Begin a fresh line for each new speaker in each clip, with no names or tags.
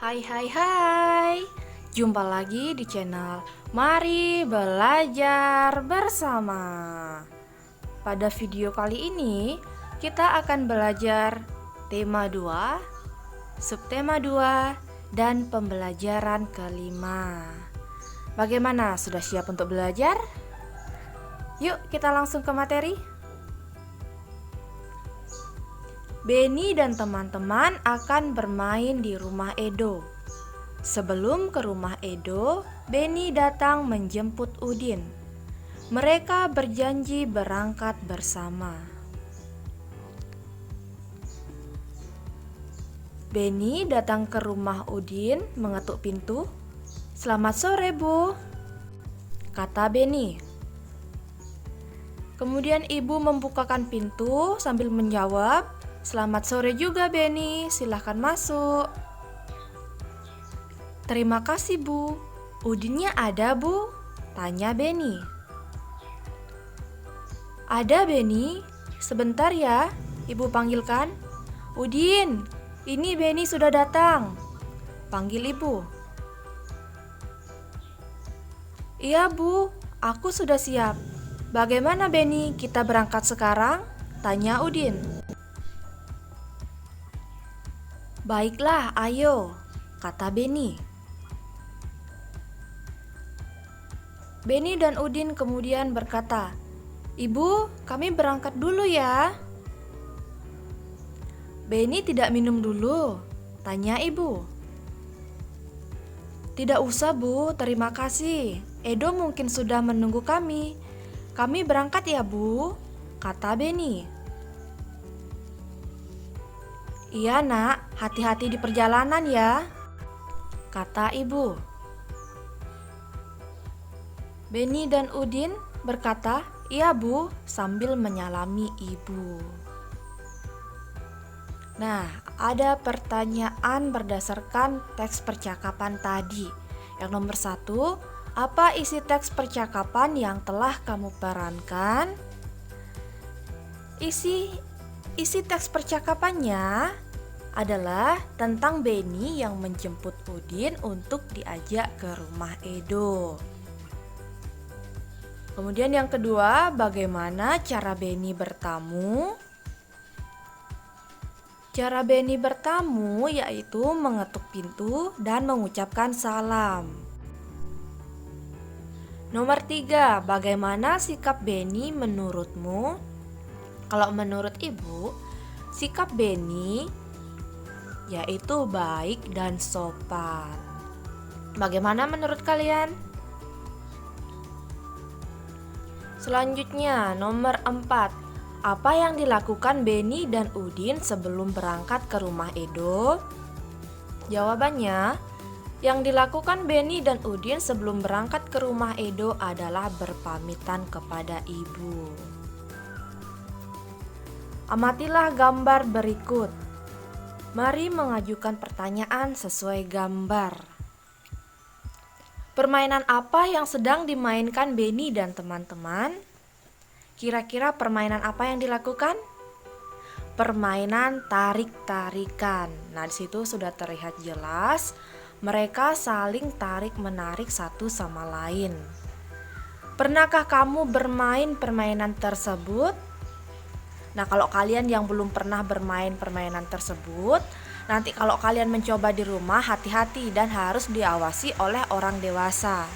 Hai hai hai. Jumpa lagi di channel Mari Belajar Bersama. Pada video kali ini kita akan belajar tema 2, subtema 2, dan pembelajaran kelima. Bagaimana? Sudah siap untuk belajar? Yuk kita langsung ke materi. Benny dan teman-teman akan bermain di rumah Edo. Sebelum ke rumah Edo, Benny datang menjemput Udin. Mereka berjanji berangkat bersama. Benny datang ke rumah Udin, mengetuk pintu. "Selamat sore, Bu," kata Benny. Kemudian ibu membukakan pintu sambil menjawab, "Selamat sore juga, Benny. Silahkan masuk." "Terima kasih, Bu. Udinnya ada, Bu?" tanya Benny. "Ada, Benny. Sebentar ya, ibu panggilkan." "Udin, ini Benny sudah datang," panggil ibu. "Iya, Bu. Aku sudah siap. Bagaimana, Benny? Kita berangkat sekarang?" tanya Udin. "Baiklah, ayo," kata Benny. Benny dan Udin kemudian berkata, "Ibu, kami berangkat dulu ya." "Benny tidak minum dulu?" tanya ibu. "Tidak usah, Bu, terima kasih. Edo mungkin sudah menunggu kami. Kami berangkat ya, Bu," kata Benny. "Iya, Nak, hati-hati di perjalanan ya," kata ibu. Benny dan Udin berkata, "Iya, Bu," sambil menyalami ibu. Nah, ada pertanyaan berdasarkan teks percakapan tadi. Yang nomor 1, apa isi teks percakapan yang telah kamu perankan? Isi teks percakapannya adalah tentang Benny yang menjemput Udin untuk diajak ke rumah Edo. Kemudian yang kedua, bagaimana cara Benny bertamu? Cara Benny bertamu yaitu mengetuk pintu dan mengucapkan salam. Nomor 3, bagaimana sikap Benny menurutmu? Kalau menurut ibu, sikap Benny yaitu baik dan sopan. Bagaimana menurut kalian? Selanjutnya, nomor 4. Apa yang dilakukan Benny dan Udin sebelum berangkat ke rumah Edo? Jawabannya, yang dilakukan Benny dan Udin sebelum berangkat ke rumah Edo adalah berpamitan kepada ibu. Amatilah gambar berikut. Mari mengajukan pertanyaan sesuai gambar. Permainan apa yang sedang dimainkan Benny dan teman-teman? Kira-kira permainan apa yang dilakukan? Permainan tarik-tarikan. Nah, di situ sudah terlihat jelas mereka saling tarik-menarik satu sama lain. Pernahkah kamu bermain permainan tersebut? Nah, kalau kalian yang belum pernah bermain permainan tersebut, nanti kalau kalian mencoba di rumah, hati-hati dan harus diawasi oleh orang dewasa.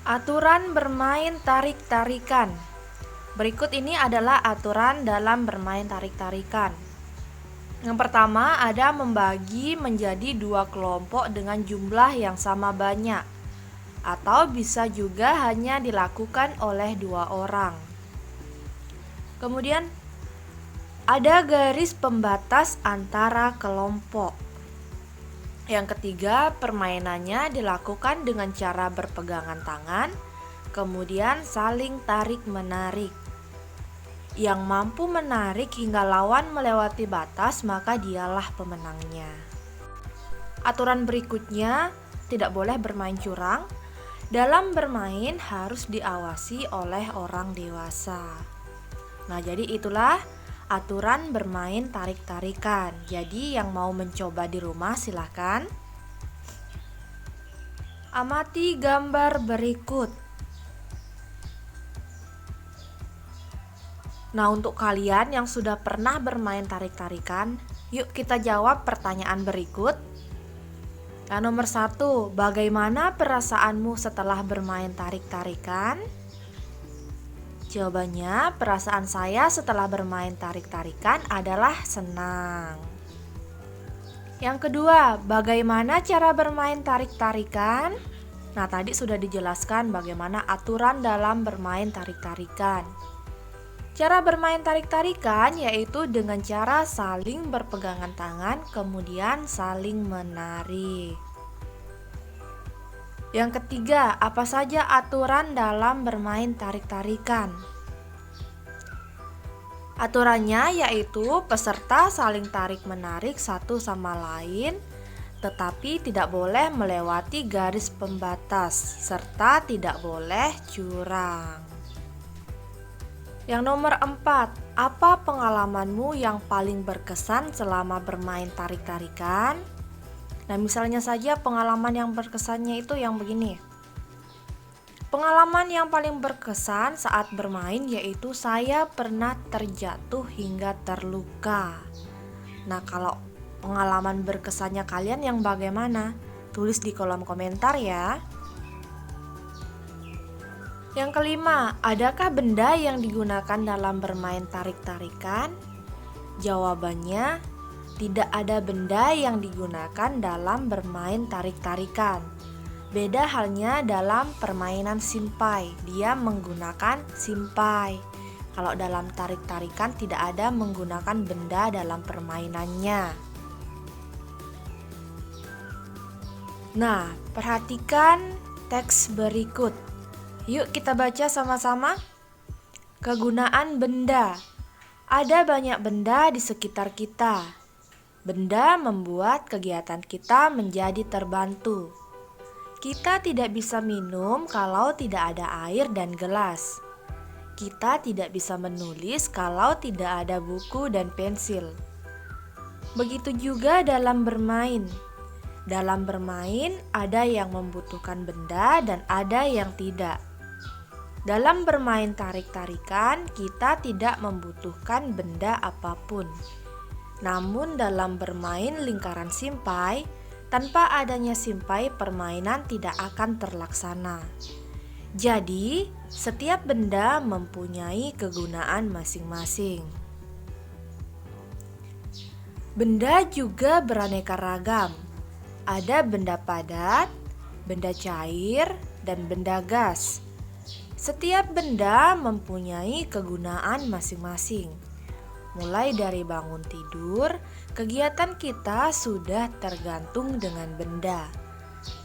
Aturan bermain tarik-tarikan. Berikut ini adalah aturan dalam bermain tarik-tarikan. Yang pertama, ada membagi menjadi 2 kelompok dengan jumlah yang sama banyak, atau bisa juga hanya dilakukan oleh 2 orang. Kemudian ada garis pembatas antara kelompok. Yang ketiga, permainannya dilakukan dengan cara berpegangan tangan, kemudian saling tarik-menarik. Yang mampu menarik hingga lawan melewati batas, maka dialah pemenangnya. Aturan berikutnya, tidak boleh bermain curang. Dalam bermain harus diawasi oleh orang dewasa. Nah, jadi itulah aturan bermain tarik-tarikan. Jadi yang mau mencoba di rumah silahkan. Amati gambar berikut. Nah, untuk kalian yang sudah pernah bermain tarik-tarikan, yuk kita jawab pertanyaan berikut. Nah, nomor 1, bagaimana perasaanmu setelah bermain tarik-tarikan? Jawabannya, perasaan saya setelah bermain tarik-tarikan adalah senang. Yang kedua, bagaimana cara bermain tarik-tarikan? Nah, tadi sudah dijelaskan bagaimana aturan dalam bermain tarik-tarikan. Cara bermain tarik-tarikan yaitu dengan cara saling berpegangan tangan, kemudian saling menarik. Yang ketiga, apa saja aturan dalam bermain tarik-tarikan? Aturannya yaitu peserta saling tarik-menarik satu sama lain, tetapi tidak boleh melewati garis pembatas, serta tidak boleh curang. Yang nomor 4, apa pengalamanmu yang paling berkesan selama bermain tarik-tarikan? Nah, misalnya saja pengalaman yang berkesannya itu yang begini. Pengalaman yang paling berkesan saat bermain yaitu saya pernah terjatuh hingga terluka. Nah, kalau pengalaman berkesannya kalian yang bagaimana? Tulis di kolom komentar ya. Yang kelima, adakah benda yang digunakan dalam bermain tarik-tarikan? Jawabannya, tidak ada benda yang digunakan dalam bermain tarik-tarikan. Beda halnya dalam permainan simpai, dia menggunakan simpai. Kalau dalam tarik-tarikan tidak ada menggunakan benda dalam permainannya. Nah, perhatikan teks berikut. Yuk kita baca sama-sama. Kegunaan benda. Ada banyak benda di sekitar kita. Benda membuat kegiatan kita menjadi terbantu. Kita tidak bisa minum kalau tidak ada air dan gelas. Kita tidak bisa menulis kalau tidak ada buku dan pensil. Begitu juga dalam bermain. Dalam bermain ada yang membutuhkan benda dan ada yang tidak. Dalam bermain tarik-tarikan kita tidak membutuhkan benda apapun. Namun dalam bermain lingkaran simpai, tanpa adanya simpai permainan tidak akan terlaksana. Jadi, setiap benda mempunyai kegunaan masing-masing. Benda juga beraneka ragam. Ada benda padat, benda cair, dan benda gas. Setiap benda mempunyai kegunaan masing-masing. Mulai dari bangun tidur, kegiatan kita sudah tergantung dengan benda.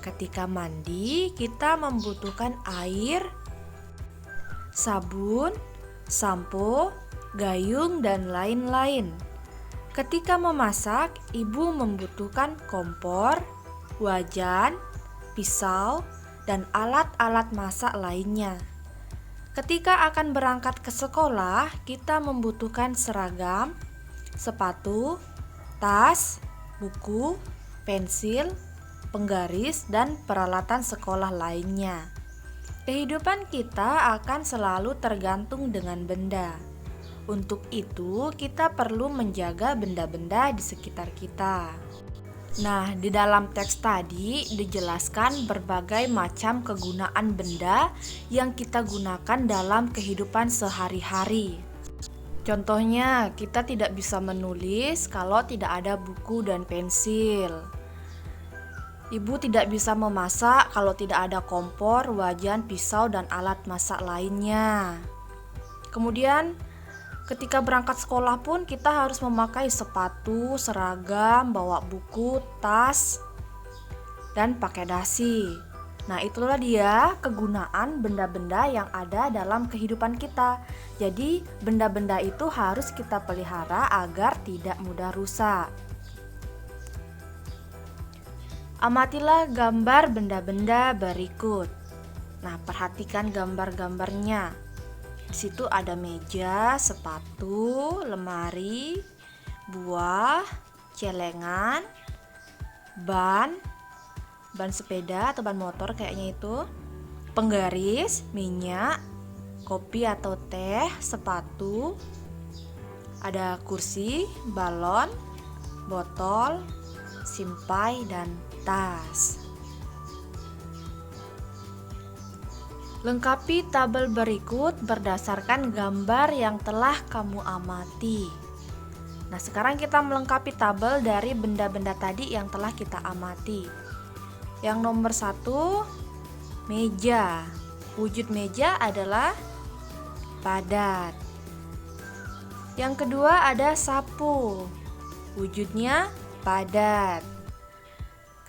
Ketika mandi, kita membutuhkan air, sabun, sampo, gayung, dan lain-lain. Ketika memasak, ibu membutuhkan kompor, wajan, pisau, dan alat-alat masak lainnya. Ketika akan berangkat ke sekolah, kita membutuhkan seragam, sepatu, tas, buku, pensil, penggaris, dan peralatan sekolah lainnya. Kehidupan kita akan selalu tergantung dengan benda. Untuk itu, kita perlu menjaga benda-benda di sekitar kita. Nah, di dalam teks tadi dijelaskan berbagai macam kegunaan benda yang kita gunakan dalam kehidupan sehari-hari. Contohnya, kita tidak bisa menulis kalau tidak ada buku dan pensil. Ibu tidak bisa memasak kalau tidak ada kompor, wajan, pisau, dan alat masak lainnya. Kemudian, ketika berangkat sekolah pun kita harus memakai sepatu, seragam, bawa buku, tas, dan pakai dasi. Nah, itulah dia kegunaan benda-benda yang ada dalam kehidupan kita. Jadi, benda-benda itu harus kita pelihara agar tidak mudah rusak. Amatilah gambar benda-benda berikut. Nah, perhatikan gambar-gambarnya. Di situ ada meja, sepatu, lemari, buah, celengan, ban sepeda atau ban motor kayaknya itu, penggaris, minyak, kopi atau teh, sepatu, ada kursi, balon, botol, simpai, dan tas. Lengkapi tabel berikut berdasarkan gambar yang telah kamu amati. Nah, sekarang kita melengkapi tabel dari benda-benda tadi yang telah kita amati. Yang nomor 1, meja. Wujud meja adalah padat. Yang kedua ada sapu. Wujudnya padat.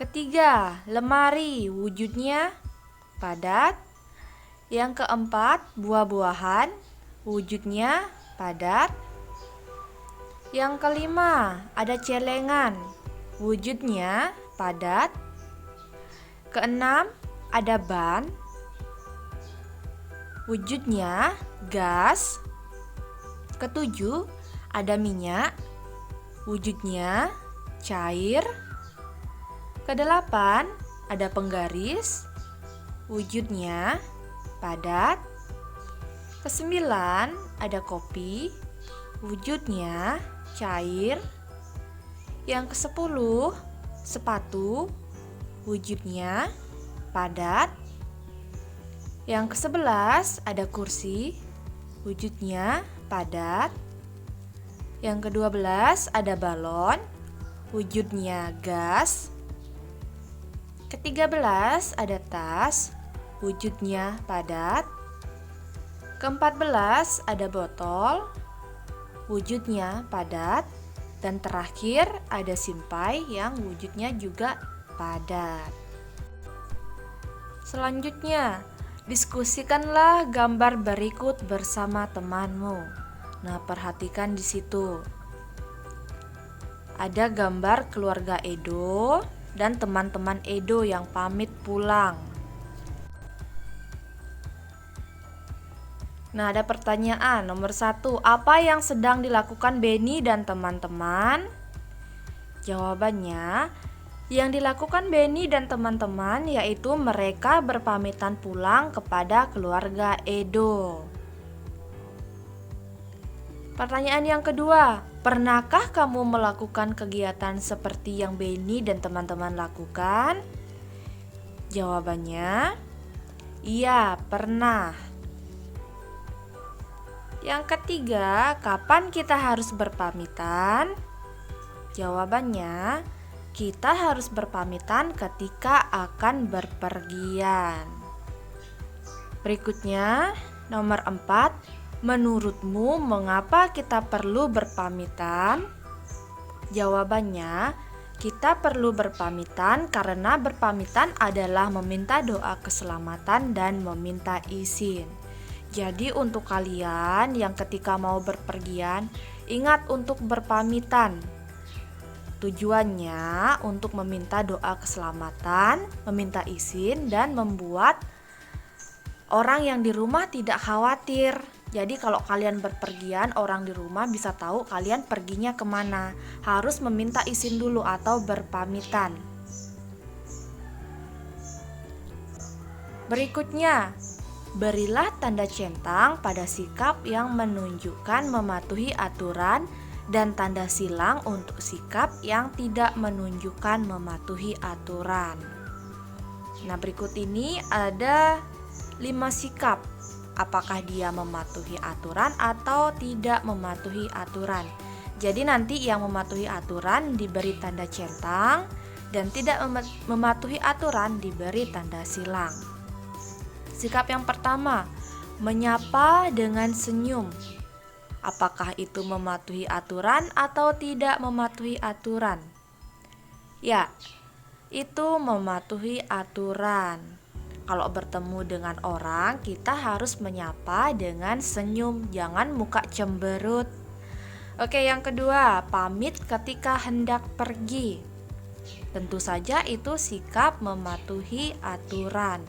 Ketiga, lemari. Wujudnya padat. Yang keempat, buah-buahan, wujudnya padat. Yang kelima, ada celengan, wujudnya padat. Keenam, ada ban, wujudnya gas. Ketujuh, ada minyak, wujudnya cair. Kedelapan, ada penggaris, wujudnya padat. Kesembilan, ada kopi, wujudnya cair. Yang kesepuluh, sepatu, wujudnya padat. Yang kesebelas, ada kursi, wujudnya padat. Yang kedua belas, ada balon, wujudnya gas. Ketiga belas, ada tas, wujudnya padat. Keempat belas, ada botol, wujudnya padat. Dan terakhir ada simpai yang wujudnya juga padat. Selanjutnya, diskusikanlah gambar berikut bersama temanmu. Nah, perhatikan di situ. Ada gambar keluarga Edo dan teman-teman Edo yang pamit pulang. Nah, ada pertanyaan nomor 1. Apa yang sedang dilakukan Benny dan teman-teman? Jawabannya, yang dilakukan Benny dan teman-teman yaitu mereka berpamitan pulang kepada keluarga Edo. Pertanyaan yang kedua, pernahkah kamu melakukan kegiatan seperti yang Benny dan teman-teman lakukan? Jawabannya, iya, pernah. Yang ketiga, kapan kita harus berpamitan? Jawabannya, kita harus berpamitan ketika akan berpergian. Berikutnya, nomor 4, menurutmu mengapa kita perlu berpamitan? Jawabannya, kita perlu berpamitan karena berpamitan adalah meminta doa keselamatan dan meminta izin. Jadi untuk kalian yang ketika mau berpergian, ingat untuk berpamitan. Tujuannya untuk meminta doa keselamatan, meminta izin, dan membuat orang yang di rumah tidak khawatir. Jadi kalau kalian berpergian, orang di rumah bisa tahu kalian perginya kemana. Harus meminta izin dulu atau berpamitan. Berikutnya, berilah tanda centang pada sikap yang menunjukkan mematuhi aturan dan tanda silang untuk sikap yang tidak menunjukkan mematuhi aturan. Nah, berikut ini ada 5 sikap. Apakah dia mematuhi aturan atau tidak mematuhi aturan. Jadi nanti yang mematuhi aturan diberi tanda centang dan tidak mematuhi aturan diberi tanda silang. Sikap yang pertama, menyapa dengan senyum. Apakah itu mematuhi aturan atau tidak mematuhi aturan? Ya, itu mematuhi aturan. Kalau bertemu dengan orang, kita harus menyapa dengan senyum, jangan muka cemberut. Oke, yang kedua, pamit ketika hendak pergi. Tentu saja itu sikap mematuhi aturan.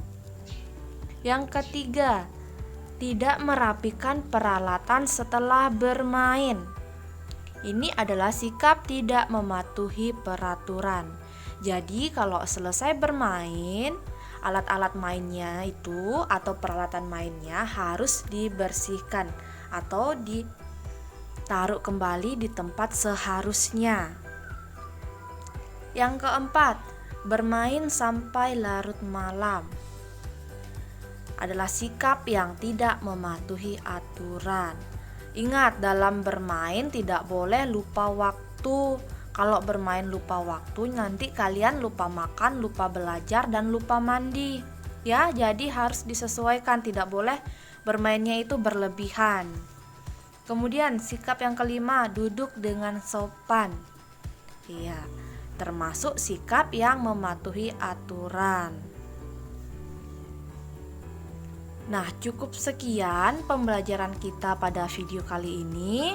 Yang ketiga, Tidak merapikan peralatan setelah bermain. Ini adalah sikap tidak mematuhi peraturan. Jadi kalau selesai bermain, alat-alat mainnya itu atau peralatan mainnya harus dibersihkan atau ditaruh kembali di tempat seharusnya. Yang keempat, bermain sampai larut malam adalah sikap yang tidak mematuhi aturan. Ingat, dalam bermain tidak boleh lupa waktu. Kalau bermain lupa waktu, nanti kalian lupa makan, lupa belajar, dan lupa mandi. Ya, jadi harus disesuaikan, tidak boleh bermainnya itu berlebihan. Kemudian sikap yang kelima, duduk dengan sopan. Iya, termasuk sikap yang mematuhi aturan. Nah, cukup sekian pembelajaran kita pada video kali ini.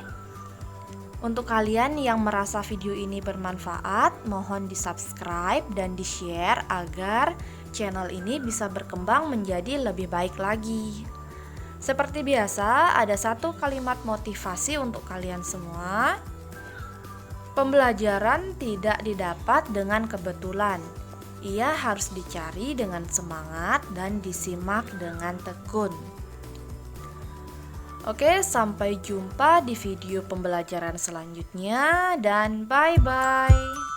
Untuk kalian yang merasa video ini bermanfaat, mohon di-subscribe dan di-share agar channel ini bisa berkembang menjadi lebih baik lagi. Seperti biasa, ada satu kalimat motivasi untuk kalian semua. Pembelajaran tidak didapat dengan kebetulan. Ia harus dicari dengan semangat dan disimak dengan tekun. Oke, sampai jumpa di video pembelajaran selanjutnya dan bye-bye.